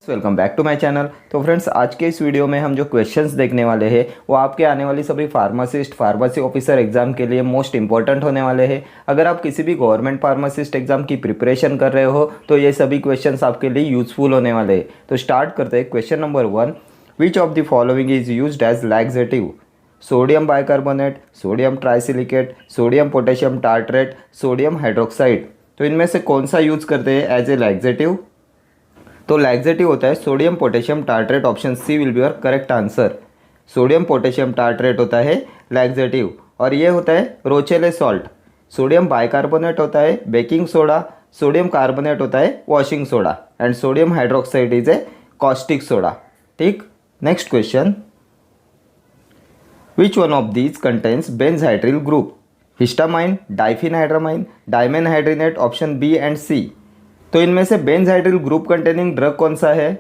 Welcome back to my channel. तो friends, आज के इस वीडियो में हम जो क्वेश्चंस देखने वाले हैं वो आपके आने वाली सभी फार्मासी ऑफिसर एग्जाम के लिए मोस्ट इंपॉर्टेंट होने वाले हैं। अगर आप किसी भी गवर्नमेंट फार्मासिस्ट एग्जाम की प्रिपरेशन कर रहे हो तो ये सभी क्वेश्चंस आपके लिए यूजफुल होने वाले हैं। तो स्टार्ट करते हैं। Question number 1, which of the following is used as laxative? Sodium bicarbonate, sodium trisilicate, sodium potassium tartrate, sodium hydroxide. तो इनमें से कौन सा यूज करते हैं एज ए लैक्सेटिव? तो लैक्सेटिव होता है sodium potassium tartrate. Option C will be your correct answer. Sodium potassium tartrate होता है लैक्सेटिव और ये होता है रोचेले सॉल्ट। सोडियम बाइकार्बोनेट होता है बेकिंग सोडा, सोडियम कार्बोनेट होता है washing soda and sodium hydroxide is a caustic soda. ठीक, next question, which one of these contains benzhydryl group? Histamine, diphenhydramine, dimenhydrinate. Option B and C. तो इनमें से बेंजहाइड्रिल group containing drug कौन सा है?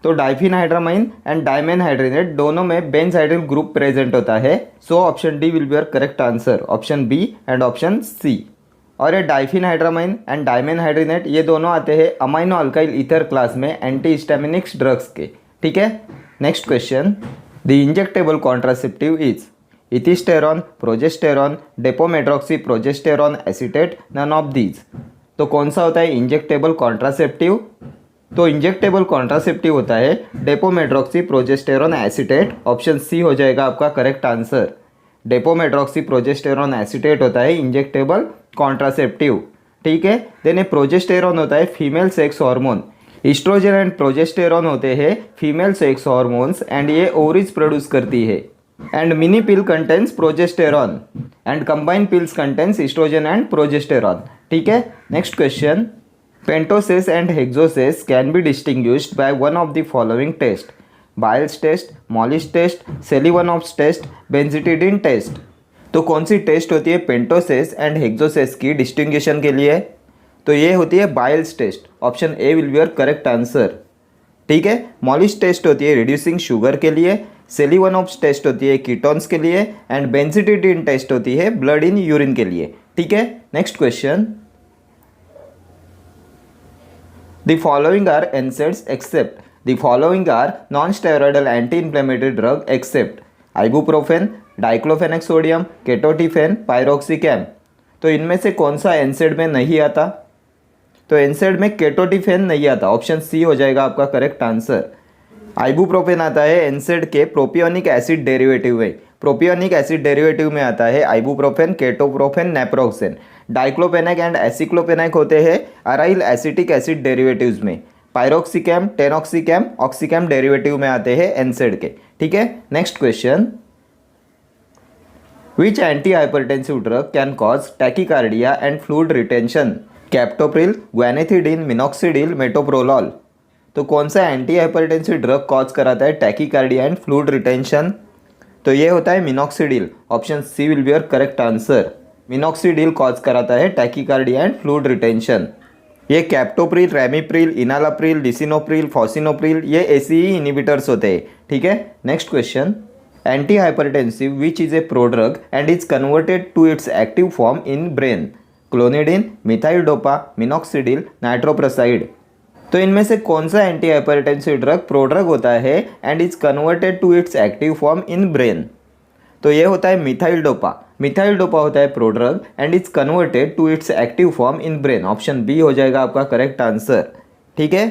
तो डाइफिनहाइड्रामाइन एंड डाइमेनहाइड्रिनेट दोनों में बेंजहाइड्रिल ग्रुप प्रेजेंट होता है। So option D will be your correct answer. Option B and option C. और ये डाइफिनहाइड्रामाइन एंड डाइमेनहाइड्रिनेट ये दोनों आते हैं अमाइनो अल्काइल ईथर क्लास में एंटी हिस्टामिनिक्स ड्रग्स के। ठीक है, next question, the injectable contraceptive is ethisterone, progesterone, depomedroxy progesterone acetate, none of these. तो कौन सा होता है इंजेक्टेबल कॉन्ट्रासेप्टिव? तो इंजेक्टेबल कॉन्ट्रासेप्टिव होता है depomedroxy progesterone acetate. Option C हो जाएगा आपका करेक्ट आंसर। डेपोमेड्रॉक्सी प्रोजेस्टेरॉन एसीटेट होता है इंजेक्टेबल कॉन्ट्रासेप्टिव। ठीक है, देन प्रोजेस्टेरॉन होता है female sex hormone. Oestrogen and progesterone होते हैं फीमेल सेक्स हार्मोन्स एंड ये ओवरीज प्रोड्यूस करती है। And mini pill contains progesterone and combine pills contains oestrogen and progesterone. ठीक है, next question, pentoses and hexoses can be distinguished by one of the following test? Bial's test, Molisch test, Seliwanoff's test, benzidine test. तो कौन सी test होती है पेंटोसेस and हेक्सोसेस की डिस्टिंग्विशन के लिए? तो ये होती है Bial's test. Option A will be your correct answer. ठीक है, मॉलिस टेस्ट होती है रिड्यूसिंग शुगर के लिए, सेलिवनॉफ्स टेस्ट होती है कीटोन्स के लिए एंड बेंजिटिडिन टेस्ट होती है ब्लड इन यूरिन के लिए। ठीक है, next question, the following are NSAIDs except the following are non steroidal anti inflammatory drug except ibuprofen, diclofenac sodium, ketotifen, piroxicam. तो इनमें से कौन सा NSAID में नहीं आता? तो NSAID में केटोटिफेन नहीं आता। ऑप्शन सी हो जाएगा आपका करेक्ट आंसर। आइबुप्रोफेन आता है NSAID के प्रोपियोनिक एसिड डेरिवेटिव में। प्रोपियोनिक एसिड डेरिवेटिव में आता है ibuprofen, ketoprofen, naproxen. Diclofenac and aceclofenac होते हैं अराइल एसिटिक एसिड डेरिवेटिव्स में। पायरोक्सिकैम, टेनॉक्सिकैम, ऑक्सिकैम डेरिवेटिव में आते हैं NSAID के। ठीक है, next question, which anti hypertensive drug can cause tachycardia and fluid retention? Captopril, guanethidine, minoxidil, metoprolol. तो कौन सा एंटी हाइपरटेंसिव ड्रग कॉज कराता है टैकीकार्डिया एंड फ्लूइड रिटेंशन? तो ये होता है minoxidil. Option C will be your correct answer. Minoxidil cause कराता है टैकीकार्डिया एंड फ्लूइड रिटेंशन। ये captopril, ramipril, enalapril, lisinopril, fosinopril ये ऐसी ही इनिबिटर्स होते हैं। ठीक है, next question, anti hypertensive which is a prodrug and is converted to its active form in brain? Clonidine, methyl dopa, minoxidil, nitroprusside. तो इनमें से कौन सा एंटी हाइपरटेंसिव ड्रग प्रोड्रग होता है and is converted to its active form in brain? तो ये होता है मिथाइल डोपा। मिथाइल डोपा होता है prodrug and is converted to its active form in brain. Option B हो जाएगा आपका करेक्ट आंसर। ठीक है,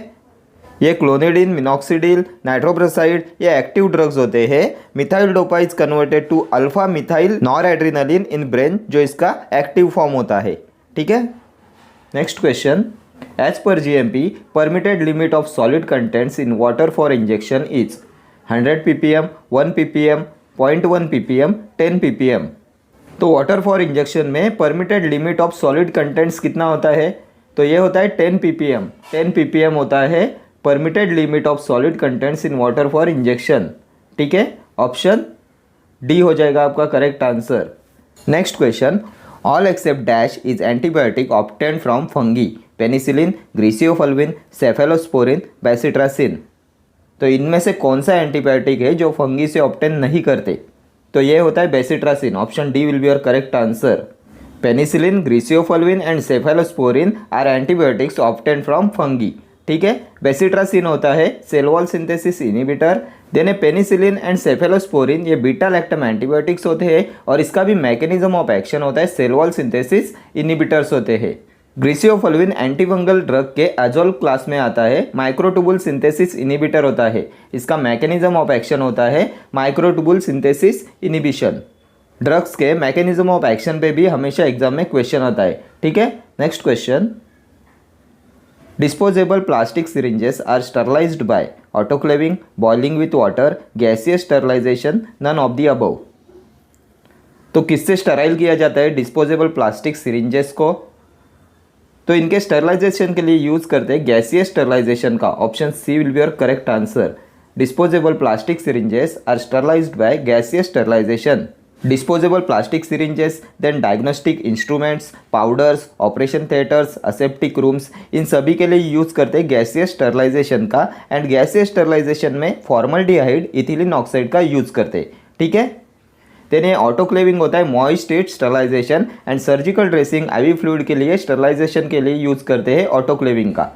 ये क्लोनिडिन, मिनॉक्सिडिल, नाइट्रोप्रोसाइड ये एक्टिव ड्रग्स होते हैं। Methyl dopa is converted to alpha methyl noradrenaline in brain जो इसका एक्टिव फॉर्म होता है। ठीक है, next question, as per GMP, permitted limit of solid contents in water for injection is 100 ppm, 1 ppm, 0.1 ppm, 10 ppm। तो water for injection में permitted limit of solid contents कितना होता है? तो ये होता है 10 ppm। 10 ppm होता है permitted limit of solid contents in water for injection. ठीक है, ऑप्शन डी हो जाएगा आपका correct answer. Next question, all except dash is antibiotic obtained from fungi? Penicillin, griseofulvin, cephalosporin, bacitracin. तो इनमें से कौन सा एंटीबायोटिक है जो फंगी से ऑब्टेन नहीं करते? तो ये होता है bacitracin. Option D will be your correct answer. Penicillin, griseofulvin and cephalosporin are antibiotics obtained from fungi. ठीक है। बेसिट्रासिन होता है cell wall synthesis inhibitor. Then penicillin and cephalosporin ये बीटा लैक्टम एंटीबायोटिक्स होते हैं और इसका भी मैकेनिज्म ऑफ एक्शन होता है सेल वॉल सिंथेसिस इनिबिटर्स होते हैं। ग्रीसियोफोल्विन एंटीफंगल ड्रग के एजोल क्लास में आता है, माइक्रोटूबुल सिंथेसिस इनिबिटर होता है। इसका मैकेनिज्म ऑफ एक्शन होता है माइक्रोटूबुल सिंथेसिस इनिबिशन। ड्रग्स के मैकेनिज्म ऑफ एक्शन पे भी हमेशा एग्जाम में क्वेश्चन आता है, ठीक है। Next question, disposable plastic syringes are sterilised by autoclaving, boiling with water, gaseous sterilisation, none of the above. तो किससे स्टराइल किया जाता है डिस्पोजेबल प्लास्टिक सिरिंजेस को? तो इनके स्टरलाइजेशन के लिए यूज करते हैं गैसियस स्टरलाइजेशन का। Option C will be your correct answer. Disposable plastic syringes are sterilised by gaseous sterilisation. Disposable plastic syringes, then diagnostic instruments, powders, operation theatres, aseptic rooms, इन सभी के लिए यूज करते हैं गैसियस स्टरलाइजेशन का। And gaseous sterilisation में formaldehyde ethylene oxide का use करते हैं, ठीक है। देन ये ऑटोक्लेविंग होता है moist state sterilisation. And surgical dressing IV fluid के लिए स्टरलाइजेशन के लिए यूज करते हैं ऑटोक्लेविंग का।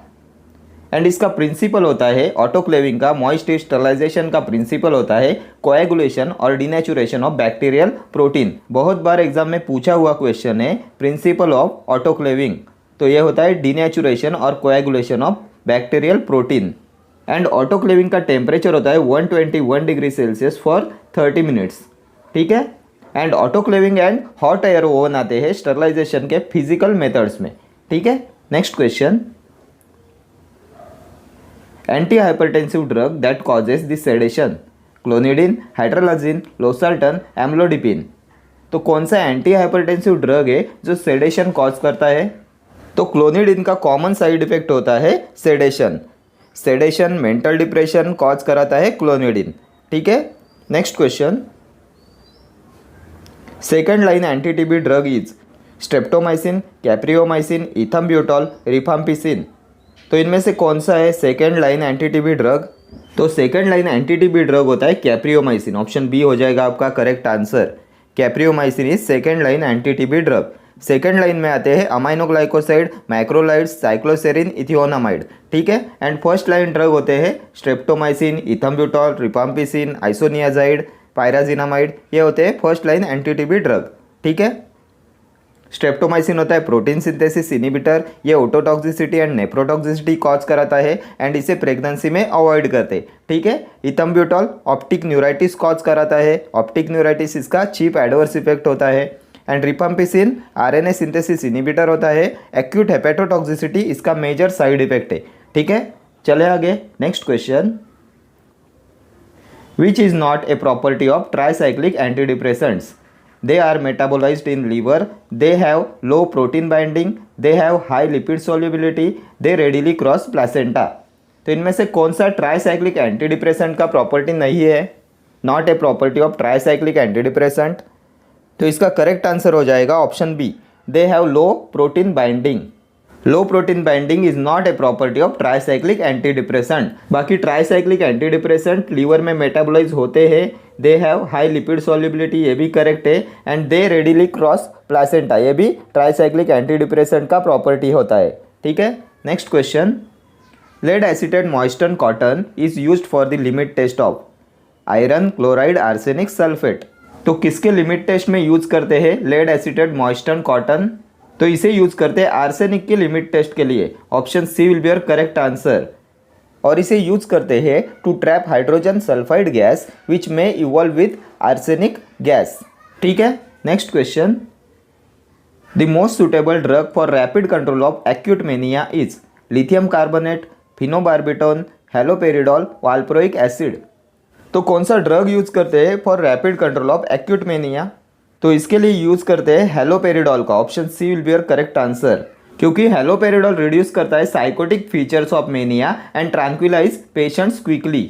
एंड इसका प्रिंसिपल होता है ऑटोक्लेविंग का, मॉइस्ट स्टेट स्टरलाइजेशन का प्रिंसिपल होता है कोएगुलेशन और डिनेचुरेशन ऑफ बैक्टीरियल प्रोटीन। बहुत बार एग्जाम में पूछा हुआ क्वेश्चन है प्रिंसिपल ऑफ ऑटोक्लेविंग, तो ये होता है डिनेचुरेशन और coagulation of bacterial protein. And autoclaving का टेम्परेचर होता है 121 डिग्री सेल्सियस फॉर 30 मिनट्स, ठीक है। And autoclaving and hot air oven आते हैं स्टरलाइजेशन के फिजिकल मेथड्स में, ठीक है। Next question, anti hypertensive drug that causes the sedation, clonidine, hydralazine, losartan, amlodipine. तो कौन सा एंटी हाइपरटेंसिव ड्रग है जो सेडेशन कॉज करता है? तो क्लोनिडिन का कॉमन साइड इफेक्ट होता है sedation. Sedation, mental depression cause कराता है क्लोनिडिन, ठीक है। Next question, second line anti TB drug is streptomycin, capreomycin, ethambutol, rifampicin. तो इनमें से कौन सा है second line anti TB drug? तो second line anti TB drug होता है कैप्रियोमाइसिन। ऑप्शन बी हो जाएगा आपका correct answer. Capreomycin is second line anti TB drug. Second line में आते हैं अमाइनोग्लाइकोसाइड, मैक्रोलाइड्स, साइक्लोसेरिन, इथियोनामाइड, ठीक है। एंड फर्स्ट लाइन ड्रग होते हैं स्ट्रेप्टोमाइसिन, इथम्ब्यूटॉल, रिफाम्पिसिन, आइसोनियाजाइड, पायराजिनामाइड, ये होते हैं first line anti TB drug, ठीक है। स्ट्रेप्टोमाइसिन होता है प्रोटीन सिंथेसिस इनिबिटर, ये ओटोटॉक्सिसिटी एंड नेप्रोटॉक्सिसिटी कॉज कराता है एंड इसे प्रेगनेंसी में अवॉइड करते, ठीक है। इथम्ब्यूटॉल ऑप्टिक न्यूराइटिस कॉज कराता है, ऑप्टिक न्यूराइटिस इसका चीप एडवर्स इफेक्ट होता है। And rifampicin RNA synthesis inhibitor होता है, एक्यूट हेपेटोटॉक्सिसिटी इसका मेजर साइड इफेक्ट है, ठीक है। चले आगे, next question, which is not a property of tricyclic antidepressants. They are metabolized in liver, they have low protein binding, they have high lipid solubility, they readily cross placenta. तो इनमें से कौन सा ट्राईसाइक्लिक एंटीडिप्रेसेंट का property नहीं है? Not a property of tricyclic antidepressant. तो इसका करेक्ट आंसर हो जाएगा option B, they have low protein binding. Low protein binding is not a property of tricyclic antidepressant. बाकी ट्राईसाइक्लिक एंटीडिप्रेसेंट लीवर में metabolise होते हैं, they have high lipid solubility, ये भी करेक्ट है। And they readily cross placenta, ये भी tricyclic antidepressant का प्रॉपर्टी होता है, ठीक है। Next question, lead acetate moisture cotton is used for the limit test of iron, chloride, arsenic, sulphate. तो किसके लिमिट टेस्ट में यूज करते हैं लेड एसिटेट मॉइस्चर कॉटन? तो इसे यूज करते हैं आर्सेनिक के लिमिट टेस्ट के लिए। Option C will be your correct answer. और इसे यूज करते हैं to trap hydrogen sulphide gas which में इवॉल्व विथ आर्सेनिक गैस, ठीक है। Next question, the most suitable drug for rapid control of acute mania is lithium carbonate, phenobarbitone, haloperidol, valproic acid. तो कौन सा ड्रग यूज करते हैं for rapid control of acute mania? तो इसके लिए यूज करते हैं हेलोपेरिडॉल का। Option C will be your correct answer, क्योंकि हेलोपेरिडॉल रिड्यूस करता है psychotic features of mania and tranquillise patients quickly.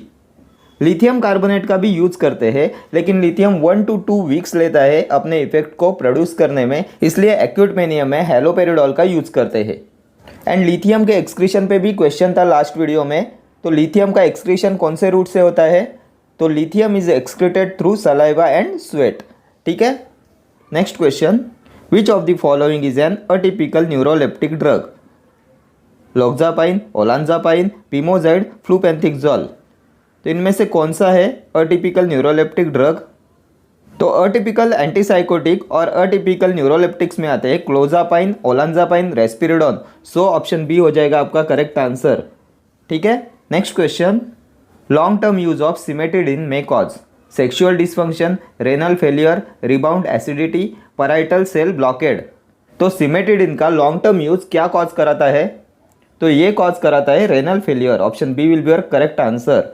Lithium carbonate का भी यूज करते हैं, लेकिन लिथियम 1 to 2 वीक्स लेता है अपने इफेक्ट को प्रोड्यूस करने में, इसलिए एक्यूट मेनिया में हेलोपेरिडॉल का यूज करते हैं। एंड लिथियम के एक्सक्रीशन पे भी क्वेश्चन था लास्ट वीडियो में, तो लिथियम का एक्सक्रीशन कौन से रूट से होता है? तो lithium is excreted through saliva and sweat, ठीक है। Next question, which of the following is an atypical neuroleptic drug? Loxapine, olanzapine, pimozide, flupenthixol. तो इनमें से कौन सा है अटिपिकल न्यूरोलेप्टिक ड्रग? तो अटिपिकल एंटीसाइकोटिक और अटिपिकल न्यूरोलेप्टिक्स में आते हैं clozapine, olanzapine, risperidone. So option B हो जाएगा आपका करेक्ट आंसर। ठीक है, next question. Long term use of cimetidine may cause sexual dysfunction, renal failure, rebound acidity, parietal cell blockade. तो सिमेटिडिन का लॉन्ग टर्म यूज क्या कॉज कराता है? तो ये कॉज कराता है renal failure. Option B will be your correct answer.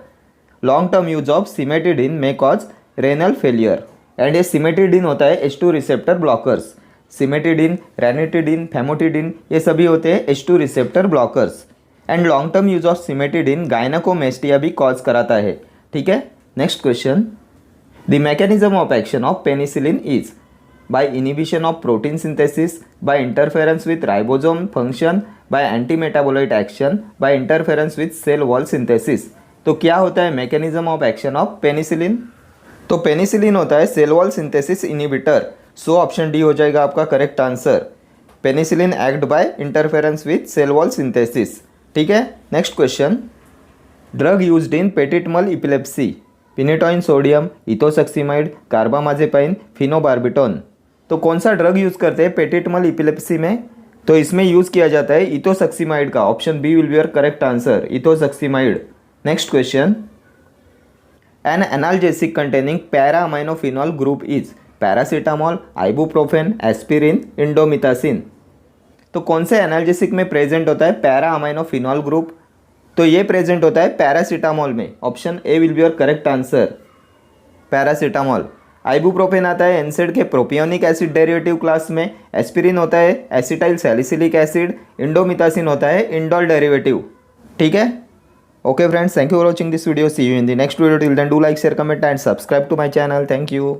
Long term use of cimetidine may cause renal failure. And ये सिमेटिडिन होता है H2 receptor blockers. Cimetidine, ranitidine, famotidine ये सभी होते हैं H2 receptor blockers. And long term use of cimetidine gynaecomastia भी cause कराता है। ठीक है, next question. The mechanism of action of penicillin is by inhibition of protein synthesis, by interference with ribosome function, by anti metabolite action, by interference with cell wall synthesis. तो क्या होता है mechanism of action of penicillin? तो penicillin होता है cell wall synthesis inhibitor. So option D हो जाएगा आपका correct answer. Penicillin act by interference with cell wall synthesis. ठीक है, नेक्स्ट क्वेश्चन। ड्रग यूज्ड इन पेटिटमल epilepsy, phenytoin sodium, ethosuximide, carbamazepine, phenobarbitone. तो कौन सा ड्रग यूज़ करते हैं पेटिटमल इपिलेप्सी में? तो इसमें यूज़ किया जाता है इथोसक्सीमाइड का। Option B will be your correct answer, ethosuximide. Next question. An analgesic containing para aminophenol group is paracetamol, ibuprofen, aspirin, indomethacin. तो कौन से एनाल्जेसिक में प्रेजेंट होता है पैरा अमाइनोफिनॉल ग्रुप? तो ये प्रेजेंट होता है पैरासीटामोल में। Option A will be your correct answer, paracetamol. Ibuprofen आता है एनसेड के प्रोपियोनिक एसिड डेरिवेटिव क्लास में। एस्पिरिन होता है एसिटाइल सैलिसिलिक एसिड। इंडोमिथासिन होता है इंडोल डेरिवेटिव। ठीक है, okay friends, thank you for watching this video. See you in the next video. Till then do like, share, comment and subscribe to my channel. Thank you.